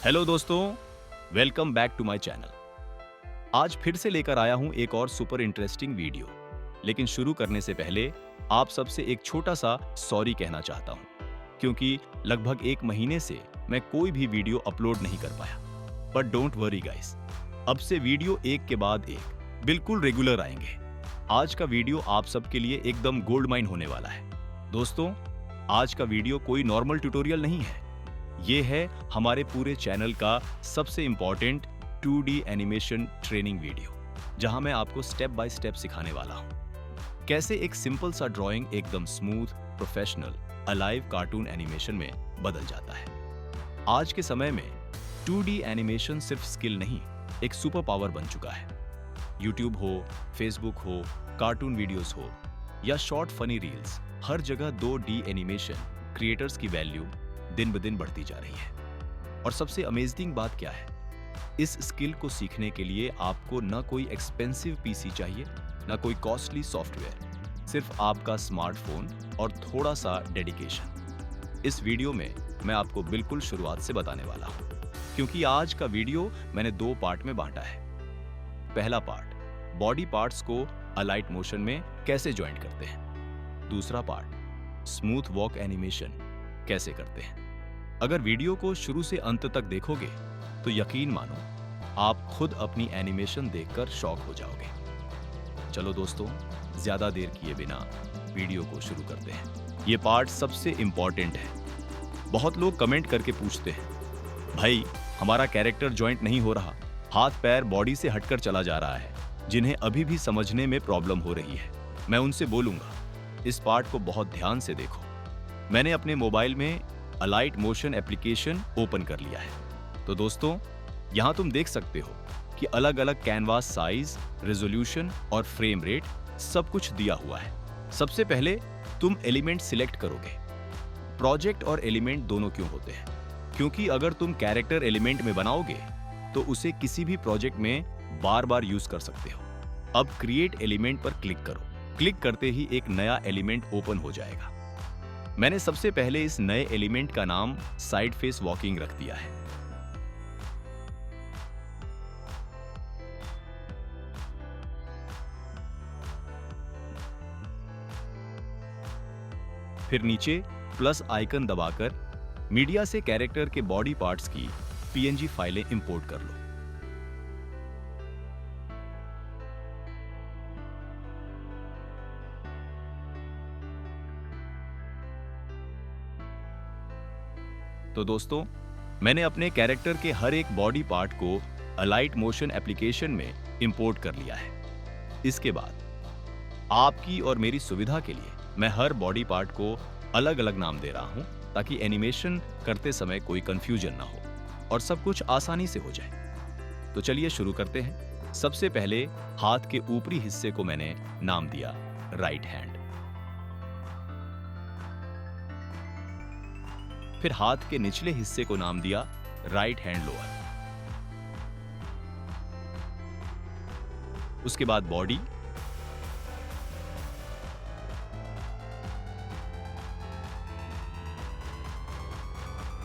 Hello दोस्तों, welcome back to my channel. आज फिर से लेकर आया हूं एक और सुपर इंटरेस्टिंग वीडियो। लेकिन शुरू करने से पहले आप सबसे एक छोटा सा सॉरी कहना चाहता हूं, क्योंकि लगभग एक महीने से मैं कोई भी वीडियो अपलोड नहीं कर पाया। बट डोंट वरी गाइस, अब से वीडियो एक के बाद एक बिल्कुल रेगुलर आएंगे। आज का वीडियो आप सबके लिए एकदम गोल्ड माइन होने वाला है। दोस्तों, आज का वीडियो कोई नॉर्मल ट्यूटोरियल नहीं है। ये है हमारे पूरे चैनल का सबसे important 2D animation training video, जहां मैं आपको स्टेप बाय स्टेप सिखाने वाला हूं कैसे एक सिंपल सा ड्राइंग एकदम smooth, professional, alive cartoon animation में बदल जाता है। आज के समय में 2D एनिमेशन सिर्फ स्किल नहीं, एक सुपर पावर बन चुका है। यूट्यूब हो, फेसबुक हो, कार्टून वीडियोस हो या शॉर्ट फनी रील्स, हर जगह 2D एनिमेशन क्रिएटर्स की वैल्यू दिन ब दिन बढ़ती जा रही है। और सबसे अमेजिंग बात क्या है, इस स्किल को सीखने के लिए आपको ना कोई एक्सपेंसिव पीसी चाहिए, ना कोई कॉस्टली सॉफ्टवेयर, सिर्फ आपका स्मार्टफोन और थोड़ा सा डेडिकेशन। इस वीडियो में मैं आपको बिल्कुल शुरुआत से बताने वाला हूं, क्योंकि आज का वीडियो मैंने 2 पार्ट में बांटा है। पहला पार्ट, बॉडी पार्ट्स को अलाइट मोशन में कैसे ज्वाइन करते हैं। दूसरा पार्ट, स्मूथ वॉक एनिमेशन कैसे करते हैं। अगर वीडियो को शुरू से अंत तक देखोगे तो यकीन मानो आप खुद अपनी एनिमेशन देखकर शॉक हो जाओगे। चलो दोस्तों, ज्यादा देर किए बिना वीडियो को शुरू करते हैं। ये पार्ट सबसे इंपॉर्टेंट है। बहुत लोग कमेंट करके पूछते हैं, भाई हमारा कैरेक्टर जॉइंट नहीं हो रहा, हाथ पैर बॉडी से हटकर चला जा रहा है, जिन्हें अभी भी समझने में प्रॉब्लम हो रही है। मैं उनसे बोलूंगा, इस पार्ट को बहुत ध्यान से देखो। मैंने अपने मोबाइल में अलाइट मोशन एप्लीकेशन ओपन कर लिया है। तो दोस्तों, यहां तुम देख सकते हो कि अलग अलग कैनवास साइज, रेजोल्यूशन और फ्रेम रेट सब कुछ दिया हुआ है। सबसे पहले तुम एलिमेंट सिलेक्ट करोगे। प्रोजेक्ट और एलिमेंट दोनों क्यों होते हैं? क्योंकि अगर तुम कैरेक्टर एलिमेंट में बनाओगे तो उसे किसी भी प्रोजेक्ट में बार बार यूज कर सकते हो। अब क्रिएट एलिमेंट पर क्लिक करो। क्लिक करते ही एक नया एलिमेंट ओपन हो जाएगा। मैंने सबसे पहले इस नए एलिमेंट का नाम साइड फेस वॉकिंग रख दिया है। फिर नीचे प्लस आइकन दबाकर मीडिया से कैरेक्टर के बॉडी पार्ट्स की पीएनजी फाइलें इंपोर्ट कर लो। तो दोस्तों, मैंने अपने कैरेक्टर के हर एक बॉडी पार्ट को अलाइट मोशन एप्लीकेशन में इंपोर्ट कर लिया है। इसके बाद आपकी और मेरी सुविधा के लिए मैं हर बॉडी पार्ट को अलग अलग नाम दे रहा हूं, ताकि एनिमेशन करते समय कोई कंफ्यूजन ना हो और सब कुछ आसानी से हो जाए। तो चलिए शुरू करते हैं। सबसे पहले हाथ के ऊपरी हिस्से को मैंने नाम दिया राइट हैंड। फिर हाथ के निचले हिस्से को नाम दिया राइट हैंड लोअर। उसके बाद बॉडी,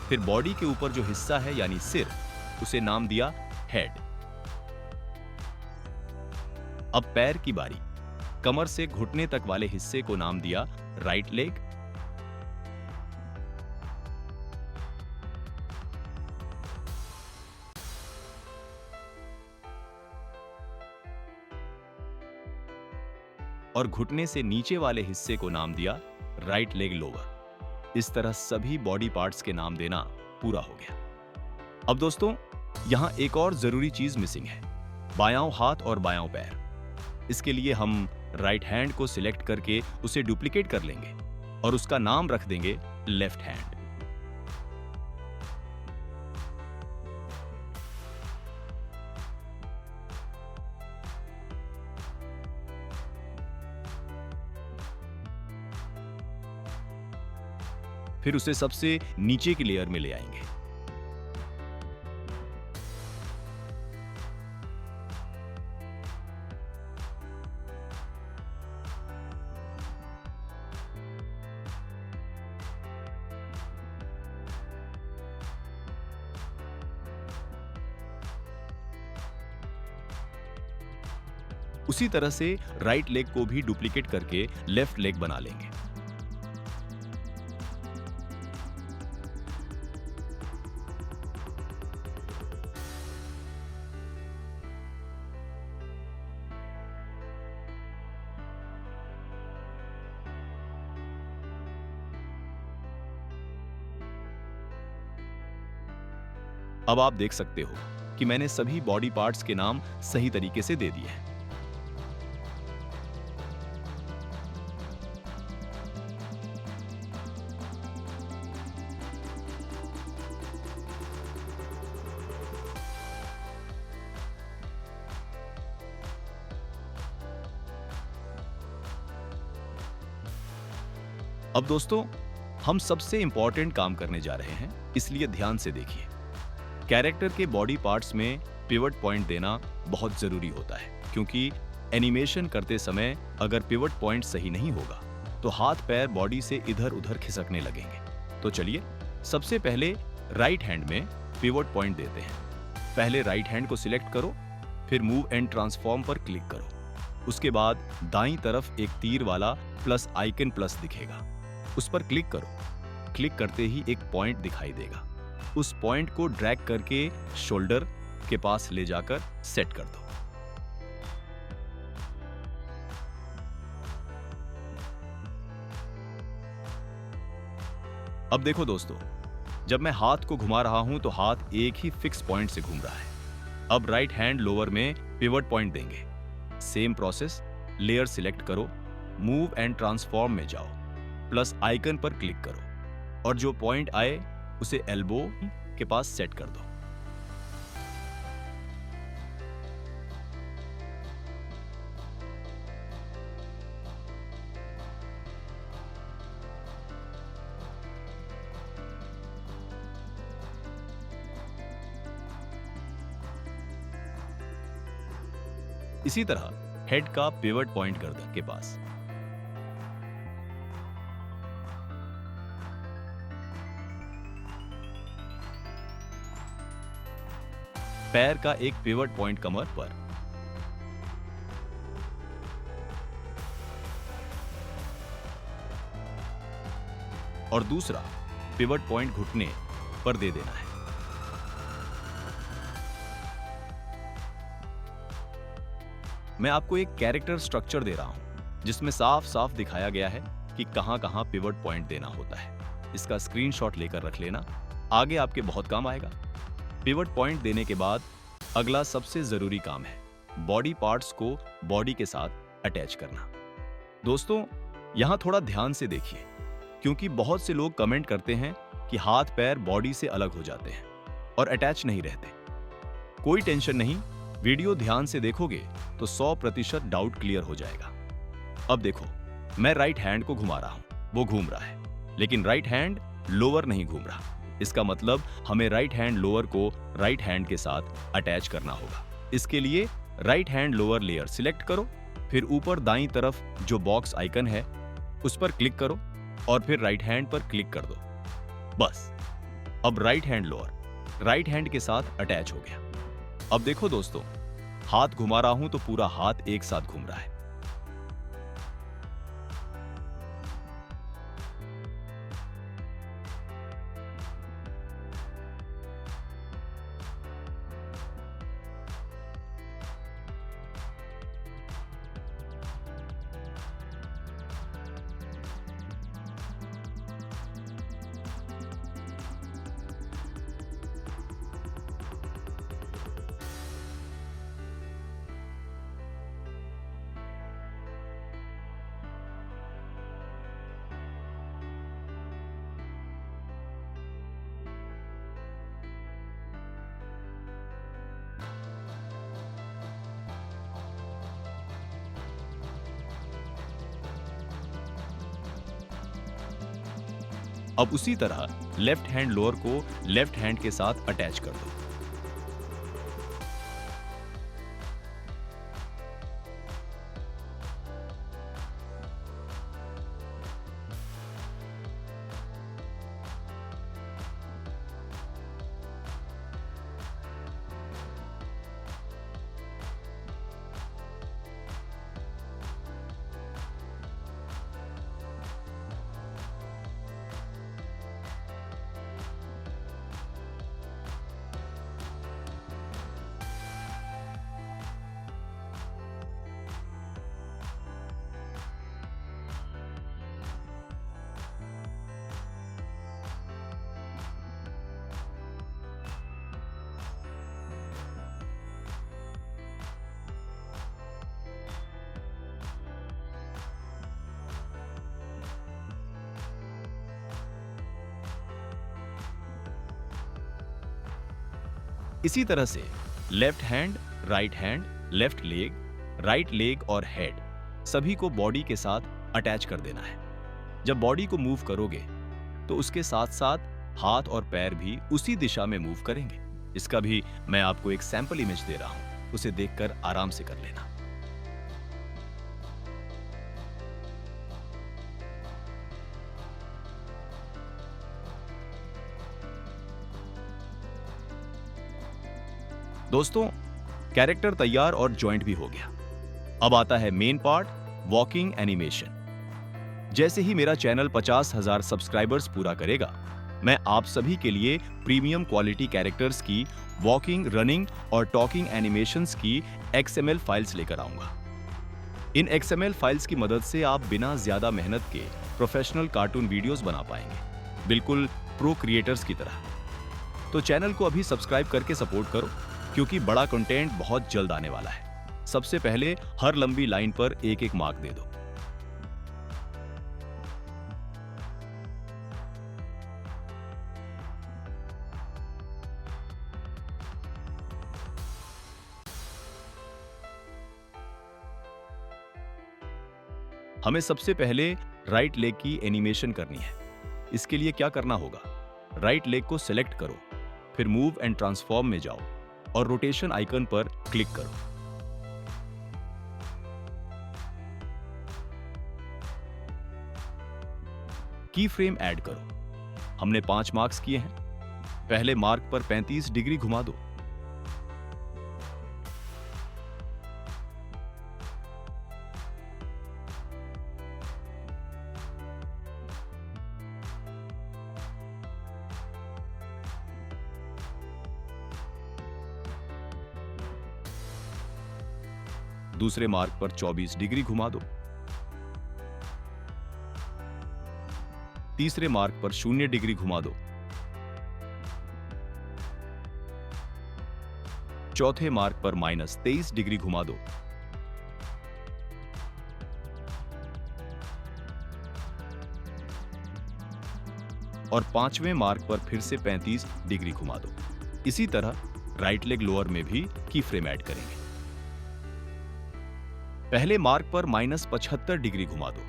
फिर बॉडी के ऊपर जो हिस्सा है यानी सिर, उसे नाम दिया हेड। अब पैर की बारी। कमर से घुटने तक वाले हिस्से को नाम दिया राइट लेग। और घुटने से नीचे वाले हिस्से को नाम दिया राइट लेग लोअर। इस तरह सभी बॉडी पार्ट्स के नाम देना पूरा हो गया। अब दोस्तों, यहां एक और जरूरी चीज मिसिंग है, बायां हाथ और बायां पैर। इसके लिए हम राइट हैंड को सिलेक्ट करके उसे डुप्लीकेट कर लेंगे और उसका नाम रख देंगे लेफ्ट हैंड। फिर उसे सबसे नीचे की लेयर में ले आएंगे। उसी तरह से राइट लेग को भी डुप्लीकेट करके लेफ्ट लेग बना लेंगे। अब आप देख सकते हो कि मैंने सभी बॉडी पार्ट्स के नाम सही तरीके से दे दिए हैं। अब दोस्तों, हम सबसे इंपॉर्टेंट काम करने जा रहे हैं, इसलिए ध्यान से देखिए। कैरेक्टर के बॉडी पार्ट्स में पिवट पॉइंट देना बहुत जरूरी होता है, क्योंकि एनिमेशन करते समय अगर पिवट पॉइंट सही नहीं होगा तो हाथ पैर बॉडी से इधर उधर खिसकने लगेंगे। तो चलिए, सबसे पहले राइट हैंड में पिवट पॉइंट देते हैं। पहले राइट हैंड को सिलेक्ट करो, फिर मूव एंड ट्रांसफॉर्म पर क्लिक करो। उसके बाद दाईं तरफ एक तीर वाला प्लस आइकन प्लस दिखेगा, उस पर क्लिक करो। क्लिक करते ही एक पॉइंट दिखाई देगा, उस पॉइंट को ड्रैग करके शोल्डर के पास ले जाकर सेट कर दो। अब देखो दोस्तों, जब मैं हाथ को घुमा रहा हूं तो हाथ एक ही फिक्स पॉइंट से घूम रहा है। अब राइट हैंड लोअर में पिवट पॉइंट देंगे। सेम प्रोसेस, लेयर सिलेक्ट करो, मूव एंड ट्रांसफॉर्म में जाओ, प्लस आइकन पर क्लिक करो और जो पॉइंट आए उसे एल्बो के पास सेट कर दो। इसी तरह हेड का पिवट पॉइंट गर्दन के पास। पैर का एक पिवट पॉइंट कमर पर। और दूसरा पिवट पॉइंट घुटने पर दे देना है। मैं आपको एक कैरेक्टर स्ट्रक्चर दे रहा हूं जिसमें साफ साफ दिखाया गया है कि कहां-कहां पिवट पॉइंट देना होता है। इसका स्क्रीनशॉट लेकर रख लेना, आगे आपके बहुत काम आएगा। पिवट पॉइंट देने के बाद अगला सबसे जरूरी काम है बॉडी पार्ट्स को बॉडी के साथ अटैच करना। दोस्तों, यहां थोड़ा ध्यान से देखिए, क्योंकि बहुत से लोग कमेंट करते हैं कि हाथ पैर बॉडी से अलग हो जाते हैं और अटैच नहीं रहते। कोई टेंशन नहीं, वीडियो ध्यान से देखोगे तो 100% डाउट क्लियर हो जाएगा। अब देखो, मैं राइट हैंड को घुमा रहा हूं, वो घूम रहा है, लेकिन राइट हैंड लोअर नहीं घूम रहा। इसका मतलब हमें राइट हैंड लोअर को राइट हैंड के साथ अटैच करना होगा। इसके लिए right hand lower layer select करो, फिर ऊपर दाईं तरफ जो बॉक्स आइकन है उस पर क्लिक करो और फिर राइट हैंड पर क्लिक कर दो। बस, अब right hand lower right hand के साथ अटैच हो गया। अब देखो दोस्तों, हाथ घुमा रहा हूं तो पूरा हाथ एक साथ घूम रहा है। अब उसी तरह लेफ्ट हैंड लोअर को लेफ्ट हैंड के साथ अटैच कर दो। इसी तरह से left hand, left leg, right leg और हेड सभी को बॉडी के साथ अटैच कर देना है। जब बॉडी को मूव करोगे तो उसके साथ साथ हाथ और पैर भी उसी दिशा में मूव करेंगे। इसका भी मैं आपको एक सैंपल इमेज दे रहा हूं, उसे देखकर आराम से कर लेना। दोस्तों, कैरेक्टर तैयार और जॉइंट भी हो गया। अब आता है मेन पार्ट, वॉकिंग एनिमेशन। जैसे ही मेरा चैनल 50,000 सब्सक्राइबर्स पूरा करेगा, मैं आप सभी के लिए प्रीमियम क्वालिटी कैरेक्टर्स की वॉकिंग, रनिंग और टॉकिंग एनिमेशंस की XML फाइल्स लेकर आऊंगा। इन XML फाइल्स की मदद से आप बिना ज्यादा मेहनत के प्रोफेशनल कार्टून वीडियोस बना पाएंगे, बिल्कुल प्रो क्रिएटर्स की तरह। तो चैनल को अभी सब्सक्राइब करके सपोर्ट करो, क्योंकि बड़ा कंटेंट बहुत जल्द आने वाला है। सबसे पहले हर लंबी लाइन पर एक एक मार्क दे दो। हमें सबसे पहले राइट लेग की एनिमेशन करनी है। इसके लिए क्या करना होगा, राइट लेग को सिलेक्ट करो, फिर मूव एंड ट्रांसफॉर्म में जाओ और रोटेशन आइकन पर क्लिक करो। की फ्रेम ऐड करो। हमने 5 मार्क्स किए हैं। पहले मार्क पर 35 डिग्री घुमा दो। दूसरे मार्क पर 24 डिग्री घुमा दो। तीसरे मार्क पर 0 डिग्री घुमा दो। चौथे मार्क पर -23 डिग्री घुमा दो। और 5वें मार्क पर फिर से 35 डिग्री घुमा दो। इसी तरह राइट लेग लोअर में भी की फ्रेम ऐड करेंगे। पहले मार्क पर -75 डिग्री घुमा दो।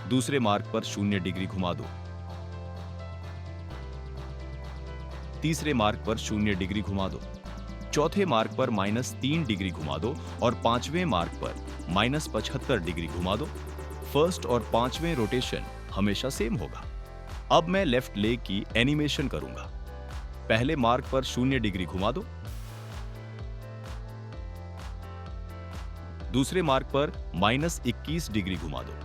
दूसरे मार्क पर 0 डिग्री घुमा दो। तीसरे मार्क पर 0 डिग्री घुमा दो। चौथे मार्क पर -3 डिग्री घुमा दो और 5वें मार्क पर -75 डिग्री घुमा दो। फर्स्ट और 5वें रोटेशन हमेशा सेम होगा। अब मैं लेफ्ट लेग की एनिमेशन करूंगा। पहले मार्क पर 0 डिग्री घुमा दो। दूसरे मार्क पर -21 डिग्री घुमा दो।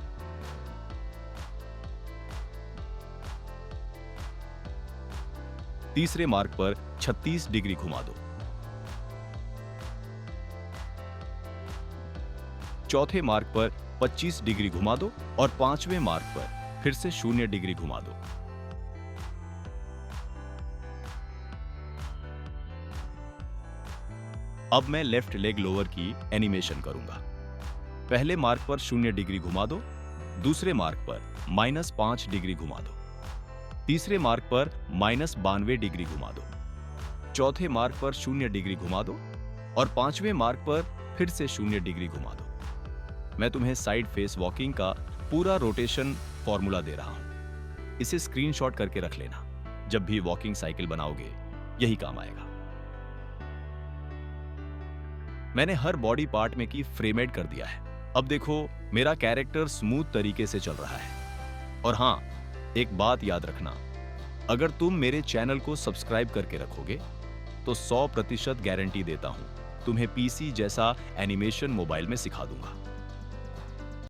तीसरे मार्क पर 36 डिग्री घुमा दो। चौथे मार्क पर 25 डिग्री घुमा दो और 5वें मार्क पर फिर से 0 डिग्री घुमा दो। अब मैं लेफ्ट लेग लोअर की एनिमेशन करूंगा। पहले मार्क पर 0 डिग्री घुमा दो। दूसरे मार्क पर -5 डिग्री घुमा दो। तीसरे मार्क पर -92 डिग्री घुमा दो। चौथे मार्क पर 0 डिग्री घुमा दो और 5वें मार्क पर फिर से 0 डिग्री घुमा दो। मैं तुम्हें साइड फेस वॉकिंग का पूरा रोटेशन फॉर्मूला दे रहा हूं। इसे स्क्रीनशॉट करके रख लेना। जब भी वॉकिंग साइकिल बनाओगे यही काम आएगा। मैंने हर बॉडी पार्ट में की फ्रेम ऐड कर दिया है। अब देखो मेरा कैरेक्टर स्मूथ तरीके से चल रहा है। और हां, एक बात याद रखना, अगर तुम मेरे चैनल को सब्सक्राइब करके रखोगे तो 100% गारंटी देता हूं, तुम्हें पीसी जैसा एनिमेशन मोबाइल में सिखा दूंगा।